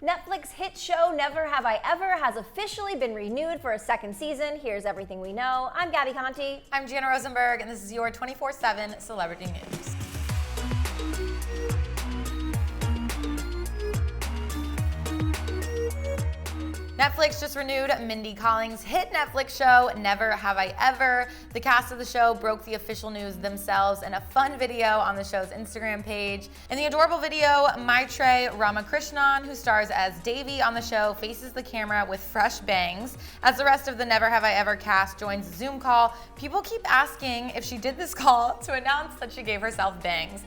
Netflix hit show Never Have I Ever has officially been renewed for a second season. Here's everything we know. I'm Gabi Conti. I'm Jana Rosenberg, and this is your 24/7 celebrity news. Netflix just renewed Mindy Kaling's hit Netflix show, Never Have I Ever. The cast of the show broke the official news themselves in a fun video on the show's Instagram page. In the adorable video, Maitreyi Ramakrishnan, who stars as Davy on the show, faces the camera with fresh bangs. As the rest of the Never Have I Ever cast joins the Zoom call, people keep asking if she did this call to announce that she gave herself bangs.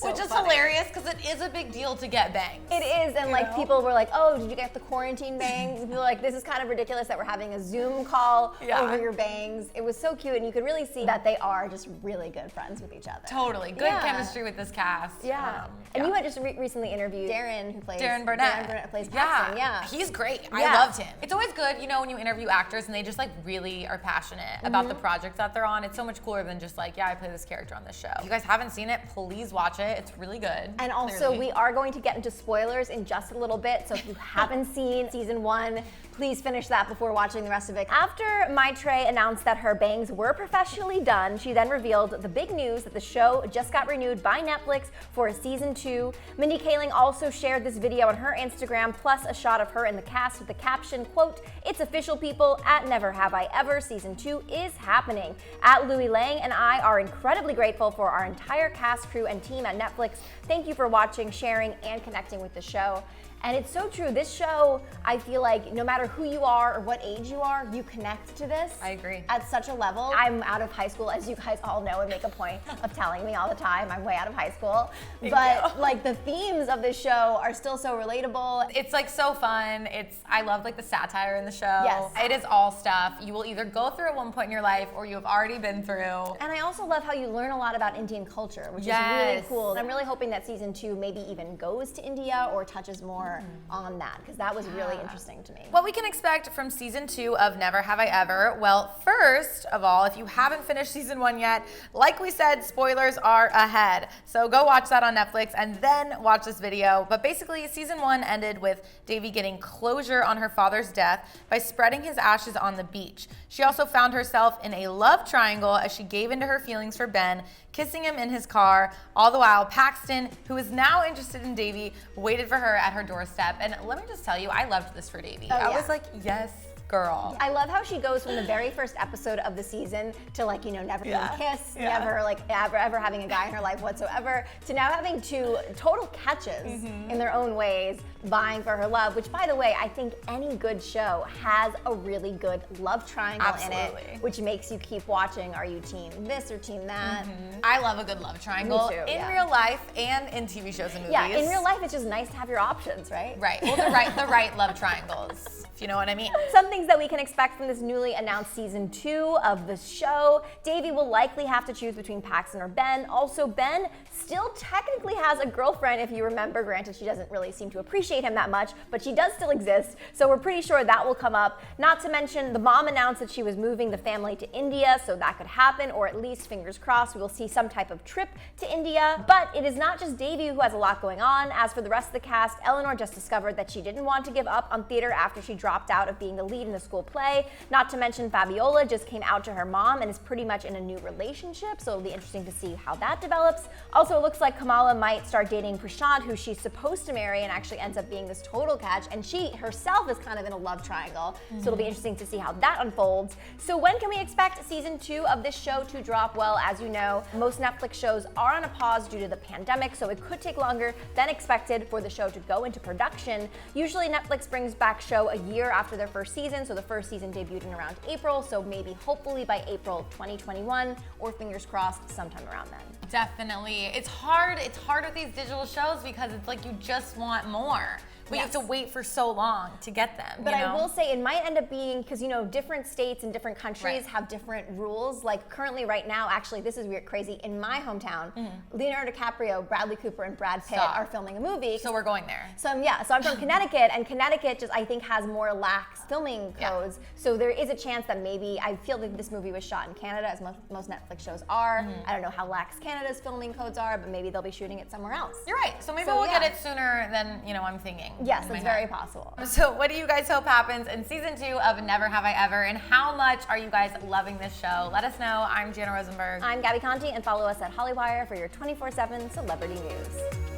Which is hilarious because it is a big deal to get bangs. It is, and like people were like, oh, did you get the quarantine bangs? People were like, this is kind of ridiculous that we're having a Zoom call over your bangs. It was so cute, and you could really see that they are just really good friends with each other. Totally. Good chemistry with this cast. Yeah. And you had just recently interviewed Darren, who plays Darren Barnet. Darren Barnet plays Paxton. Yeah. He's great. I loved him. It's always good, you know, when you interview actors and they just like really are passionate about the projects that they're on. It's so much cooler than just like, yeah, I play this character on this show. If you guys haven't seen it, please watch it. It's really good. And also, we are going to get into spoilers in just a little bit. So if you haven't seen season 1, please finish that before watching the rest of it. After Maitreyi announced that her bangs were professionally done, she then revealed the big news that the show just got renewed by Netflix for a season 2. Mindy Kaling also shared this video on her Instagram, plus a shot of her in the cast with the caption, quote, "It's official, people, at Never Have I Ever, season 2 is happening. At Louis Lang and I are incredibly grateful for our entire cast, crew, and team at Netflix. Thank you for watching, sharing, and connecting with the show." And it's so true. This show, I feel like no matter who you are or what age you are, you connect to this. I agree. At such a level. I'm out of high school, as you guys all know and make a point of telling me all the time. I'm way out of high school. But like the themes of this show are still so relatable. It's like so fun. I love like the satire in the show. Yes. It is all stuff you will either go through at one point in your life or you have already been through. And I also love how you learn a lot about Indian culture, which is really cool. I'm really hoping that season 2 maybe even goes to India or touches more on that, because that was really interesting to me. What we can expect from season 2 of Never Have I Ever? Well, first of all, if you haven't finished season 1 yet, like we said, spoilers are ahead. So go watch that on Netflix and then watch this video. But basically, season 1 ended with Davy getting closure on her father's death by spreading his ashes on the beach. She also found herself in a love triangle as she gave into her feelings for Ben, kissing him in his car. All the while, Paxton, who is now interested in Davy, waited for her at her doorstep. And let me just tell you, I loved this for Davy. I was like, yes, girl. I love how she goes from the very first episode of the season to like, you know, never being kissed, never like ever having a guy in her life whatsoever, to now having 2 total catches in their own ways, vying for her love, which by the way, I think any good show has a really good love triangle in it, which makes you keep watching. Are you team this or team that? I love a good love triangle. Me too, in real life and in TV shows and movies. Yeah, in real life it's just nice to have your options, right? Right, well, the right love triangles, if you know what I mean. Some things that we can expect from this newly announced season 2 of the show. Davy will likely have to choose between Paxton or Ben. Also, Ben still technically has a girlfriend, if you remember. Granted, she doesn't really seem to appreciate him that much, but she does still exist, so we're pretty sure that will come up. Not to mention, the mom announced that she was moving the family to India, so that could happen, or at least, fingers crossed, we will see some type of trip to India. But it is not just Davy who has a lot going on. As for the rest of the cast, Eleanor just discovered that she didn't want to give up on theater after she dropped out of being the lead in the school play. Not to mention, Fabiola just came out to her mom and is pretty much in a new relationship, so it'll be interesting to see how that develops. Also, it looks like Kamala might start dating Prashant, who she's supposed to marry, and actually ends up being this total catch, and she herself is kind of in a love triangle, so it'll be interesting to see how that unfolds. So when can we expect season 2 of this show to drop? Well, as you know, most Netflix shows are on a pause due to the pandemic, so it could take longer than expected for the show to go into production. Usually Netflix brings back show a year after their first season, so the first season debuted in around April, so maybe hopefully by April 2021, or fingers crossed sometime around then. Definitely. It's hard with these digital shows because it's like you just want more. But you have to wait for so long to get them. But I will say it might end up being, because, you know, different states and different countries have different rules. Like currently right now, actually, this is weird, crazy. In my hometown, Leonardo DiCaprio, Bradley Cooper, and Brad Pitt are filming a movie. So we're going there. So I'm from Connecticut, and Connecticut just, I think, has more lax filming codes. So there is a chance that maybe, I feel like this movie was shot in Canada, as most Netflix shows are. I don't know how lax Canada's filming codes are, but maybe they'll be shooting it somewhere else. You're right. So maybe we'll get it sooner than, you know, I'm thinking. Yes, in my it's head. very possible. So what do you guys hope happens in season 2 of Never Have I Ever, and how much are you guys loving this show? Let us know. I'm Jana Rosenberg. I'm Gabi Conti, and follow us at Hollywire for your 24/7 celebrity news.